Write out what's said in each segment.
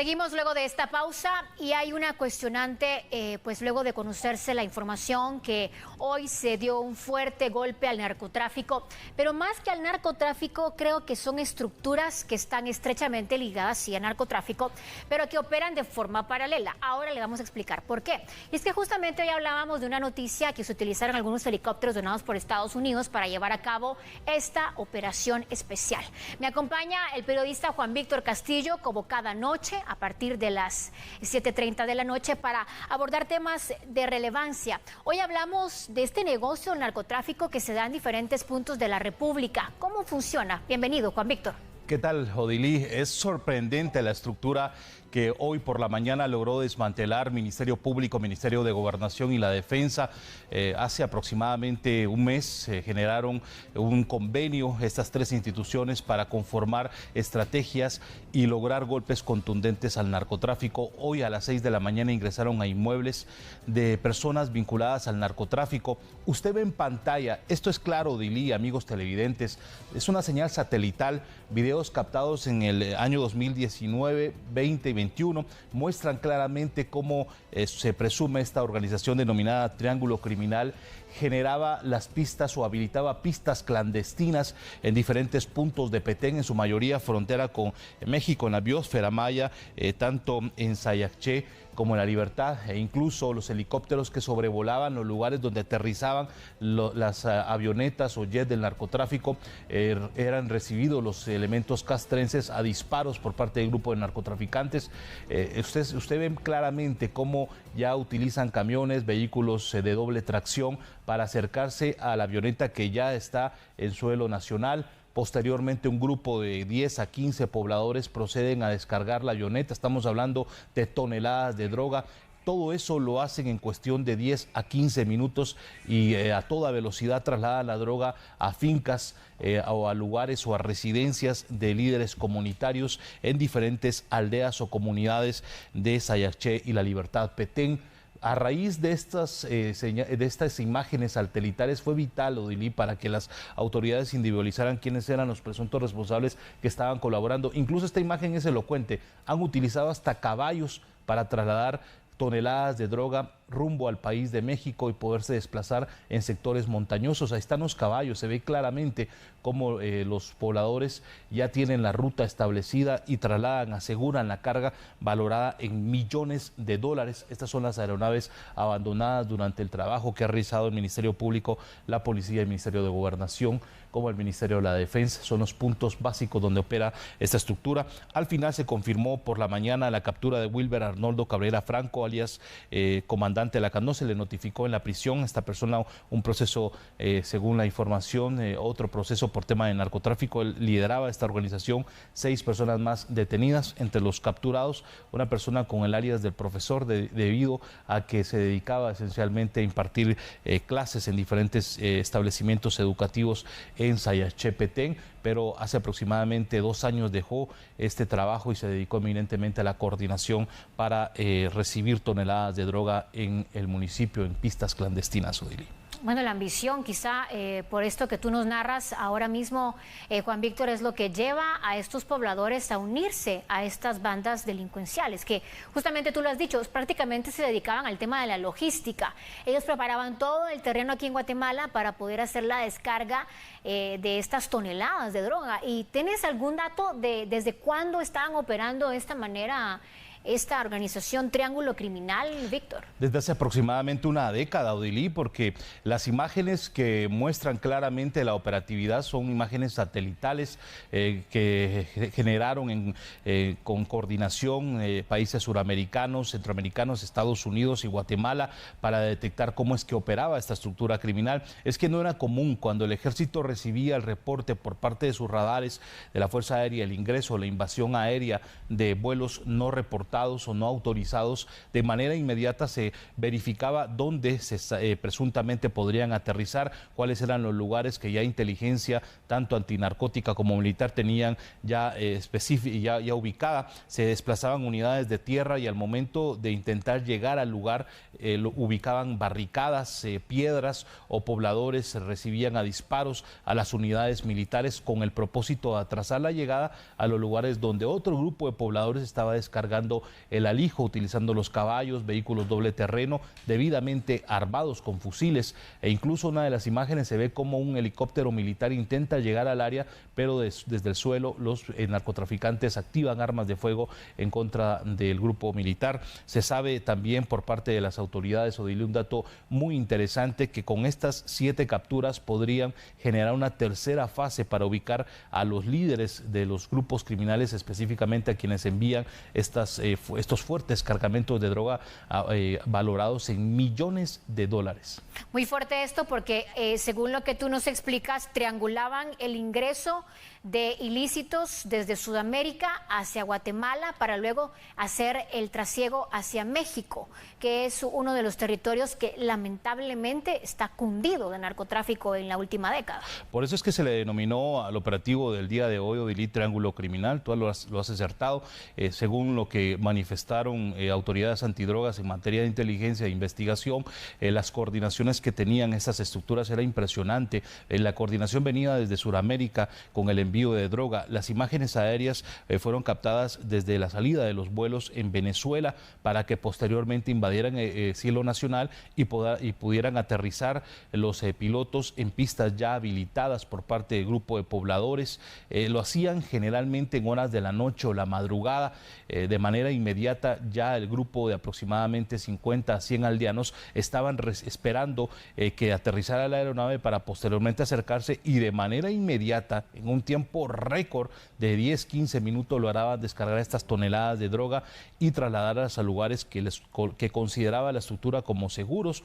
Seguimos luego de esta pausa y hay una cuestionante, pues luego de conocerse la información que hoy se dio un fuerte golpe al narcotráfico, pero más que al narcotráfico creo que son estructuras que están estrechamente ligadas sí al narcotráfico, pero que operan de forma paralela. Ahora le vamos a explicar por qué. Y es que justamente hoy hablábamos de una noticia que se utilizaron algunos helicópteros donados por Estados Unidos para llevar a cabo esta operación especial. Me acompaña el periodista Juan Víctor Castillo, como cada noche, a partir de las 7:30 de la noche para abordar temas de relevancia. Hoy hablamos de este negocio del narcotráfico que se da en diferentes puntos de la República. ¿Cómo funciona? Bienvenido, Juan Víctor. ¿Qué tal, Odilí? Es sorprendente la estructura que hoy por la mañana logró desmantelar Ministerio Público, Ministerio de Gobernación y la Defensa. Hace aproximadamente un mes generaron un convenio estas tres instituciones para conformar estrategias y lograr golpes contundentes al narcotráfico. Hoy a las 6 de la mañana ingresaron a inmuebles de personas vinculadas al narcotráfico. Usted ve en pantalla, esto es claro, Odilí, amigos televidentes, es una señal satelital, videos captados en el año 2019, 20 y 21 muestran claramente cómo se presume esta organización denominada Triángulo Criminal generaba las pistas o habilitaba pistas clandestinas en diferentes puntos de Petén, en su mayoría frontera con México, en la biosfera maya, tanto en Sayacché como en La Libertad, e incluso los helicópteros que sobrevolaban los lugares donde aterrizaban las avionetas o jets del narcotráfico, eran recibidos los elementos castrenses a disparos por parte del grupo de narcotraficantes. Usted ve claramente cómo ya utilizan camiones, vehículos de doble tracción para acercarse a la avioneta que ya está en suelo nacional. Posteriormente, un grupo de 10 a 15 pobladores proceden a descargar la avioneta. Estamos hablando de toneladas de droga. Todo eso lo hacen en cuestión de 10 a 15 minutos y a toda velocidad trasladan la droga a fincas o a lugares o a residencias de líderes comunitarios en diferentes aldeas o comunidades de Sayacché y La Libertad. Petén, a raíz de estas imágenes satelitales fue vital, Odilí, para que las autoridades individualizaran quiénes eran los presuntos responsables que estaban colaborando. Incluso esta imagen es elocuente. Han utilizado hasta caballos para trasladar toneladas de droga rumbo al país de México y poderse desplazar en sectores montañosos. Ahí están los caballos, se ve claramente cómo los pobladores ya tienen la ruta establecida y trasladan, aseguran la carga valorada en millones de dólares. Estas son las aeronaves abandonadas durante el trabajo que ha realizado el Ministerio Público, la Policía, el Ministerio de Gobernación, como el Ministerio de la Defensa. Son los puntos básicos donde opera esta estructura. Al final se confirmó por la mañana la captura de Wilber Arnoldo Cabrera Franco, alias comandante de la CAN. No se le notificó en la prisión a esta persona un proceso, según la información, otro proceso por tema de narcotráfico. Él lideraba esta organización, 6 personas más detenidas. Entre los capturados, una persona con el alias del profesor, debido a que se dedicaba esencialmente a impartir clases en diferentes establecimientos educativos en Sayacché, Petén, pero hace aproximadamente 2 años dejó este trabajo y se dedicó eminentemente a la coordinación para recibir toneladas de droga en el municipio, en pistas clandestinas, Odilí. Bueno, la ambición quizá por esto que tú nos narras ahora mismo, Juan Víctor, es lo que lleva a estos pobladores a unirse a estas bandas delincuenciales, que justamente tú lo has dicho, prácticamente se dedicaban al tema de la logística. Ellos preparaban todo el terreno aquí en Guatemala para poder hacer la descarga de estas toneladas de droga. ¿Y tienes algún dato de desde cuándo estaban operando de esta manera esta organización Triángulo Criminal, Víctor? Desde hace aproximadamente una década, Odilí, porque las imágenes que muestran claramente la operatividad son imágenes satelitales que generaron con coordinación países suramericanos, centroamericanos, Estados Unidos y Guatemala para detectar cómo es que operaba esta estructura criminal. Es que no era común cuando el ejército recibía el reporte por parte de sus radares de la Fuerza Aérea, el ingreso o la invasión aérea de vuelos no reportados hurtados o no autorizados, de manera inmediata se verificaba dónde presuntamente podrían aterrizar, cuáles eran los lugares que ya inteligencia, tanto antinarcótica como militar, tenían ya ya ubicada. Se desplazaban unidades de tierra y al momento de intentar llegar al lugar ubicaban barricadas, piedras, o pobladores recibían a disparos a las unidades militares con el propósito de atrasar la llegada a los lugares donde otro grupo de pobladores estaba descargando el alijo, utilizando los caballos, vehículos doble terreno, debidamente armados con fusiles, e incluso una de las imágenes se ve como un helicóptero militar intenta llegar al área, pero desde el suelo los narcotraficantes activan armas de fuego en contra del grupo militar. Se sabe también por parte de las autoridades, Odile, un dato muy interesante, que con estas 7 capturas podrían generar una tercera fase para ubicar a los líderes de los grupos criminales, específicamente a quienes envían estos fuertes cargamentos de droga valorados en millones de dólares. Muy fuerte esto porque, según lo que tú nos explicas, triangulaban el ingreso de ilícitos desde Sudamérica hacia Guatemala para luego hacer el trasiego hacia México, que es uno de los territorios que lamentablemente está cundido de narcotráfico en la última década. Por eso es que se le denominó al operativo del día de hoy, Odile, triángulo criminal. Tú lo has acertado. Según lo que manifestaron autoridades antidrogas en materia de inteligencia e investigación, las coordinaciones que tenían estas estructuras era impresionante. La coordinación venía desde Sudamérica con el envío de droga. Las imágenes aéreas fueron captadas desde la salida de los vuelos en Venezuela para que posteriormente invadieran el cielo nacional y pudieran aterrizar los pilotos en pistas ya habilitadas por parte del grupo de pobladores. Lo hacían generalmente en horas de la noche o la madrugada. De manera inmediata ya el grupo de aproximadamente 50 a 100 aldeanos estaban esperando que aterrizara la aeronave para posteriormente acercarse y de manera inmediata, en un tiempo récord de 10-15 minutos, lograban descargar estas toneladas de droga y trasladarlas a lugares que consideraba la estructura como seguros,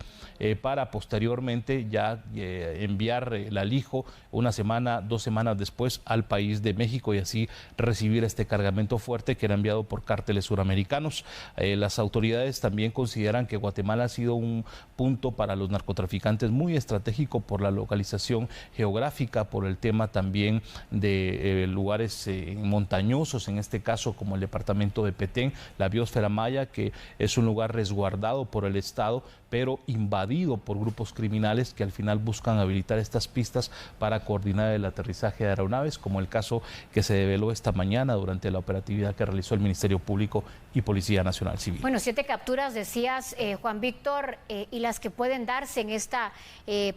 para posteriormente ya enviar el alijo una semana, 2 semanas después al país de México y así recibir este cargamento fuerte que era enviado por cárteles suramericanos. Las autoridades también consideran que Guatemala ha sido un punto para los narcotraficantes muy estratégico por la localización geográfica, por el tema también de lugares montañosos, en este caso como el departamento de Petén, la biosfera maya, que es un lugar resguardado por el Estado, pero invadido por grupos criminales que al final buscan habilitar estas pistas para coordinar el aterrizaje de aeronaves, como el caso que se develó esta mañana durante la operatividad que realizó el Ministerio Público y Policía Nacional Civil. Bueno, 7 capturas decías, Juan Víctor, y las que pueden darse en esta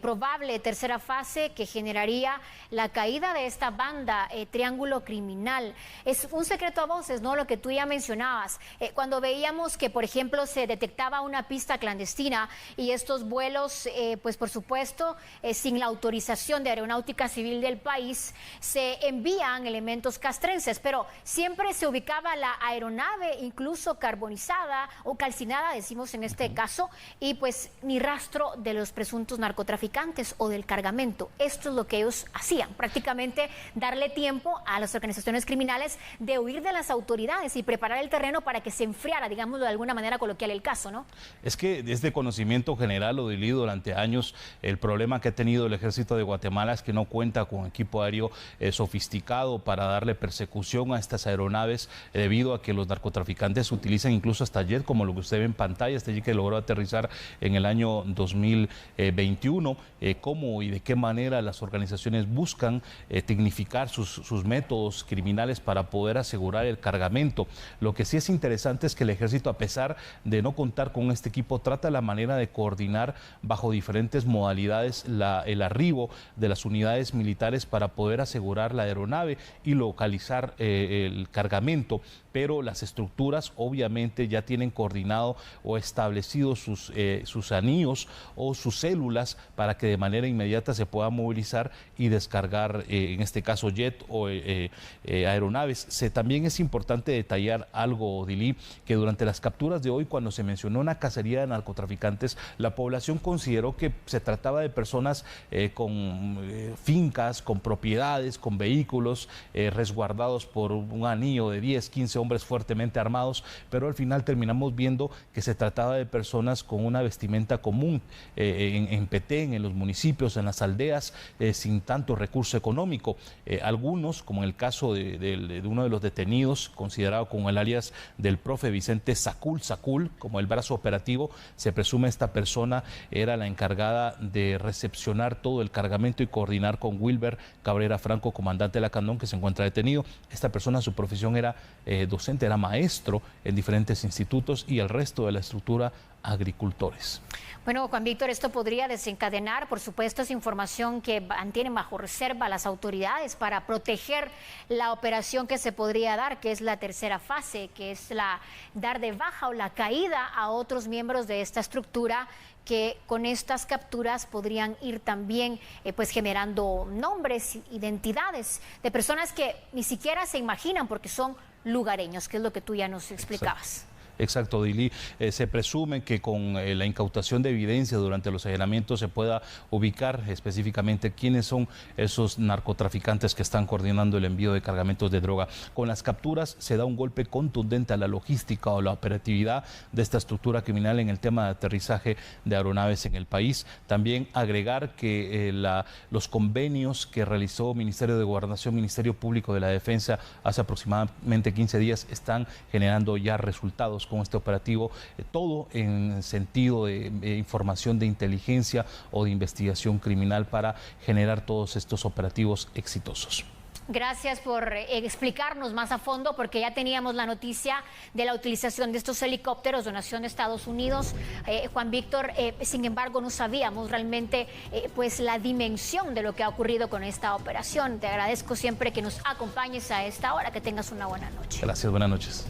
probable tercera fase que generaría la caída de esta banda, triángulo criminal. Es un secreto a voces, ¿no? Lo que tú ya mencionabas. Cuando veíamos que, por ejemplo, se detectaba una pista clandestina y estos vuelos, pues por supuesto, sin la autorización de Aeronáutica Civil del país, se envían elementos castrenses, pero siempre se ubicaba la aeronave incluso carbonizada o calcinada, decimos en este caso, y pues ni rastro de los presuntos narcotraficantes o del cargamento. Esto es lo que ellos hacían, prácticamente darle tiempo a las organizaciones criminales de huir de las autoridades y preparar el terreno para que se enfriara, digamos de alguna manera coloquial, el caso, ¿no? Es que desde conocimiento general, Odile, durante años el problema que ha tenido el Ejército de Guatemala es que no cuenta con equipo aéreo sofisticado para darle persecución a estas aeronaves, debido a que los narcotraficantes utilizan incluso hasta jet, como lo que usted ve en pantalla, este jet que logró aterrizar en el año 2021. Cómo y de qué manera las organizaciones buscan tecnificar sus métodos criminales para poder asegurar el cargamento. Lo que sí es interesante es que el Ejército, a pesar de no contar con este equipo, trata la manera de coordinar bajo diferentes modalidades el arribo de las unidades militares para poder asegurar la aeronave y localizar el cargamento, pero las estructuras obviamente ya tienen coordinado o establecido sus anillos o sus células para que de manera inmediata se pueda movilizar y descargar, en este caso jet o aeronaves. También es importante detallar algo, Odile, que durante las capturas de hoy, cuando se mencionó una cacería de narcotraficantes, la población consideró que se trataba de personas con fincas, con propiedades, con vehículos resguardados por un anillo de 10, 15 hombres fuertemente armados, identificados, pero al final terminamos viendo que se trataba de personas con una vestimenta común en Petén, en los municipios, en las aldeas, sin tanto recurso económico. Algunos, como en el caso de uno de los detenidos, considerado como el alias del profe Vicente Sacul, como el brazo operativo, se presume esta persona era la encargada de recepcionar todo el cargamento y coordinar con Wilber Cabrera Franco, comandante de la Candón, que se encuentra detenido. Esta persona, su profesión era docente, era maestro en diferentes institutos, y el resto de la estructura agricultores. Bueno, Juan Víctor, esto podría desencadenar, por supuesto, esa información que mantienen bajo reserva las autoridades para proteger la operación que se podría dar, que es la tercera fase, que es la dar de baja o la caída a otros miembros de esta estructura, que con estas capturas podrían ir también pues generando nombres, identidades de personas que ni siquiera se imaginan porque son lugareños, que es lo que tú ya nos explicabas. Exacto, Dili. Se presume que con la incautación de evidencia durante los allanamientos se pueda ubicar específicamente quiénes son esos narcotraficantes que están coordinando el envío de cargamentos de droga. Con las capturas se da un golpe contundente a la logística o la operatividad de esta estructura criminal en el tema de aterrizaje de aeronaves en el país. También agregar que los convenios que realizó Ministerio de Gobernación, Ministerio Público de la Defensa hace aproximadamente 15 días están generando ya resultados con este operativo, todo en sentido de información de inteligencia o de investigación criminal para generar todos estos operativos exitosos. Gracias por explicarnos más a fondo, porque ya teníamos la noticia de la utilización de estos helicópteros, donación de Estados Unidos, Juan Víctor, sin embargo no sabíamos realmente pues la dimensión de lo que ha ocurrido con esta operación. Te agradezco siempre que nos acompañes a esta hora, que tengas una buena noche. Gracias, buenas noches.